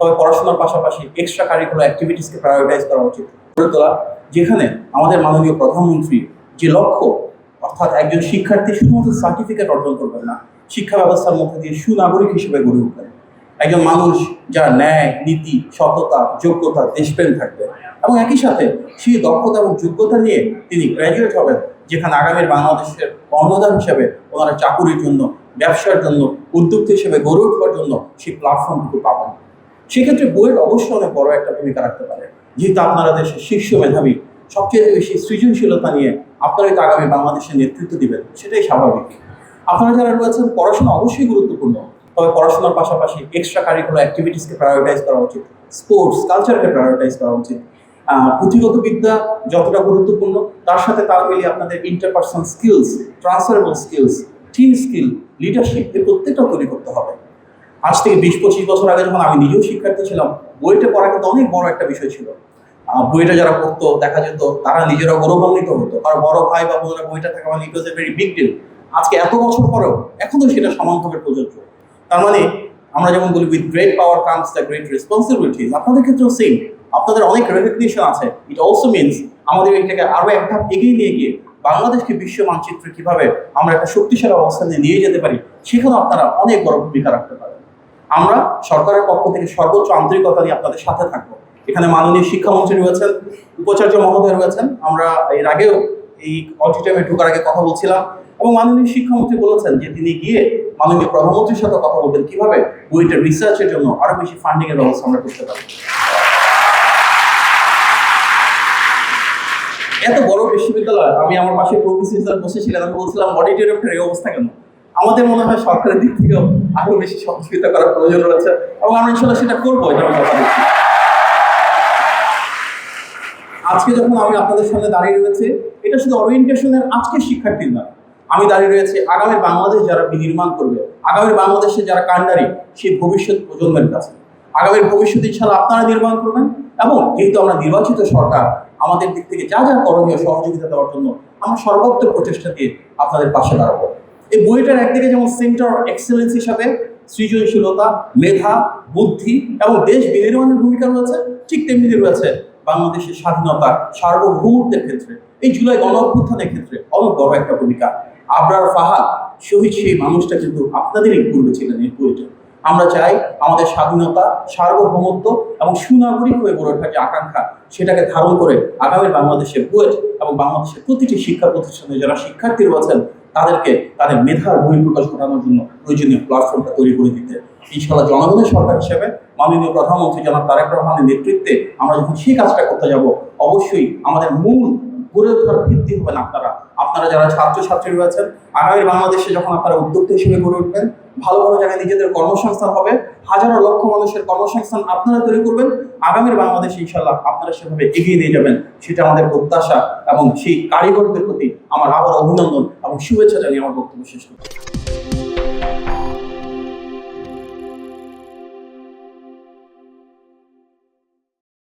তবে পড়াশোনার পাশাপাশি এক্সট্রা কারিকুলার অ্যাক্টিভিটিসকে প্রায়োরিটাইজ করা উচিত। গড়ে তোলা, যেখানে আমাদের মাননীয় প্রধানমন্ত্রী যে লক্ষ্য, অর্থাৎ একজন শিক্ষার্থী শুধুমাত্র সার্টিফিকেট অর্জন করবেন না, শিক্ষা ব্যবস্থার মধ্যে দিয়ে সুনাগরিক হিসেবে গড়ে উঠবেন, একজন মানুষ যার ন্যায়, নীতি, সততা, যোগ্যতা, দেশপ্রেম থাকবে এবং একই সাথে সেই দক্ষতা এবং যোগ্যতা নিয়ে তিনি গ্র্যাজুয়েট হবেন, যেখানে আগামীর বাংলাদেশের কর্ণধার হিসেবে ওনারা চাকুরির জন্য, ব্যবসার জন্য, উদ্যোক্তা হিসেবে গড়ে উঠবার জন্য সেই প্ল্যাটফর্মটুকু পাবেন। সেক্ষেত্রে বুয়েট অবশ্যই অনেক বড় একটা ভূমিকা রাখতে পারে, যেহেতু আপনারা দেশের শীর্ষ মেধাবী, সবচেয়ে বেশি সৃজনশীলতা নিয়ে আপনারাই তো আগামী বাংলাদেশের নেতৃত্ব দিবেন, সেটাই স্বাভাবিক। আপনারা যারা রয়েছেন, পড়াশোনা অবশ্যই গুরুত্বপূর্ণ, তবে পড়াশোনার পাশাপাশি এক্সট্রা কারিকুলার অ্যাক্টিভিটিসকে প্রায়োরিটাইজ করা উচিত, স্পোর্টস কালচারকে প্রায়োরিটাইজ করা উচিত। পুঁথিগত বিদ্যা যতটা গুরুত্বপূর্ণ, তার সাথে তাল মিলিয়ে আপনাদের interpersonal skills, transferable skills, team skill, leadership, এই প্রত্যেকটা তৈরি করতে হবে। আজ থেকে 20-25 বছর আগে যখন আমি নিজেও শিক্ষার্থী ছিলাম, বইটা পড়া কিন্তু অনেক বড় একটা বিষয় ছিল। বইটা যারা পড়তো দেখা যেত তারা নিজেরা গৌরবান্বিত হতো, কারণ বড় ভাই বা বোনেরা বইটা থাকা মানে ইট ওয়াজ এ ভেরি বিগ ডিল। আজকে এত বছর পরেও এখনো সেটা সমানভাবে প্রযোজ্য। তার মানে আমরা যেমন বলি, with great power comes the great responsibilities. আপনাদের ক্ষেত্রেও সেম, আপনাদের অনেক রেকগনিশন আছে। ইট অলসো মিনস আমাদের এটাকে আরো এক ধাপ এগিয়ে নিয়ে গিয়ে বাংলাদেশকে বিশ্ব মানচিত্রে কিভাবে আমরা একটা শক্তিশালী অবস্থানে নিয়ে যেতে পারি, সেখানে আপনারা অনেক বড় ভূমিকা রাখতে পারেন। আমরা সরকারের পক্ষ থেকে সর্বোচ্চ আন্তরিকতা নিয়ে আপনাদের সাথে থাকবো। এখানে মাননীয় শিক্ষামন্ত্রী রয়েছেন, উপাচার্য মহোদয় রয়েছেন। আমরা এর আগেও এই অডিটোরিয়ামে ঢোকার আগে কথা বলছিলাম এবং মাননীয় শিক্ষামন্ত্রী বলেছেন যে তিনি গিয়ে মাননীয় প্রধানমন্ত্রীর সাথে কথা বলবেন কিভাবে বুয়েটের রিসার্চের জন্য আরো বেশি ফান্ডিং এর ব্যবস্থা আমরা করতে পারি। এত বড় বিশ্ববিদ্যালয়, আমি আমার পাশে প্রফেসর বসেছিলেন, আমি বলছিলাম অডিটোরিয়ামটার এই অবস্থা কেন? আমাদের মনে হয় সরকারের দিক থেকেও আরো বেশি সহযোগিতা করার প্রয়োজন রয়েছে এবং আমরা ইনশাল্লাহ সেটা করবো, এটা আমি কথা দিচ্ছি। আজকে যখন আমি আপনাদের সামনে দাঁড়িয়ে রয়েছে, এটা শুধু ওরিয়েন্টেশনের আজকের শিক্ষার্থীর না, আমি দাঁড়িয়ে রয়েছে আগামী বাংলাদেশ যারা বিনির্মাণ করবে, আগামী বাংলাদেশে যারা কাণ্ডারি, সেই ভবিষ্যৎ প্রজন্মের কাছে। আগামীর ভবিষ্যৎ ইনশাল্লাহ আপনারা নির্মাণ করবেন এবং যেহেতু আমরা নির্বাচিত সরকার, আমাদের দিক থেকে যা যা করণীয় সহযোগিতা দেওয়ার জন্য আমরা সর্বাত্মক প্রচেষ্টা দিয়ে আপনাদের পাশে দাঁড়াবো। এই বইটার একদিকে যেমন সেন্টার অফ এক্সেলেন্স হিসাবে সৃজনশীলতা, মেধা, বুদ্ধি এবং দেশ বিনির্মাণের ভূমিকা রয়েছে, ঠিক তেমনি রয়েছে বাংলাদেশের স্বাধীনতা, সার্বভৌমত্বের ক্ষেত্রে, এই জুলাই গণ অভ্যুত্থানের ক্ষেত্রে অনেক বড় একটা ভূমিকা। আবরার ফাহাদ শহীদ, সেই মানুষটা কিন্তু আপনাদেরই পূর্বে ছিলেন এই বইটা। আমরা চাই আমাদের স্বাধীনতা, সার্বভৌমত্ব এবং সুনাগরিক হয়ে গড়ে ওঠার যে আকাঙ্ক্ষা, সেটাকে ধারণ করে আগামীর বাংলাদেশের বুয়েট এবং বাংলাদেশের প্রতিটি শিক্ষা প্রতিষ্ঠানে যারা শিক্ষার্থী রয়েছেন, তাদেরকে তাদের মেধার বহিঃপ্রকাশ ঘটানোর জন্য প্রয়োজনীয় প্ল্যাটফর্মটা তৈরি করে দিতে ইনশাআল্লাহ জনগণের সরকার হিসেবে মাননীয় প্রধানমন্ত্রী জনাব তারেক রহমানের নেতৃত্বে আমরা যখন সেই কাজটা করতে যাব, অবশ্যই আমাদের মূল গড়ে ওঠার ভিত্তি হবেন আপনারা। আপনারা যারা ছাত্রছাত্রী রয়েছেন, আগামী বাংলাদেশে যখন আপনারা উদ্যোক্তা হিসেবে গড়ে উঠবেন, ভালো ভালো জায়গায় নিজেদের কর্মসংস্থান হবে, হাজারো লক্ষ মানুষের কর্মসংস্থান আপনারা তৈরি করবেন, আগামীর বাংলাদেশে ইনশাআল্লাহ আপনারা সেভাবে এগিয়ে নিয়ে যাবেন, সেটা আমাদের প্রত্যাশা। এবং সেই কারিগরদের প্রতি আমার আবার অভিনন্দন এবং শুভেচ্ছা জানিয়ে আমার বক্তব্য শেষ করছি।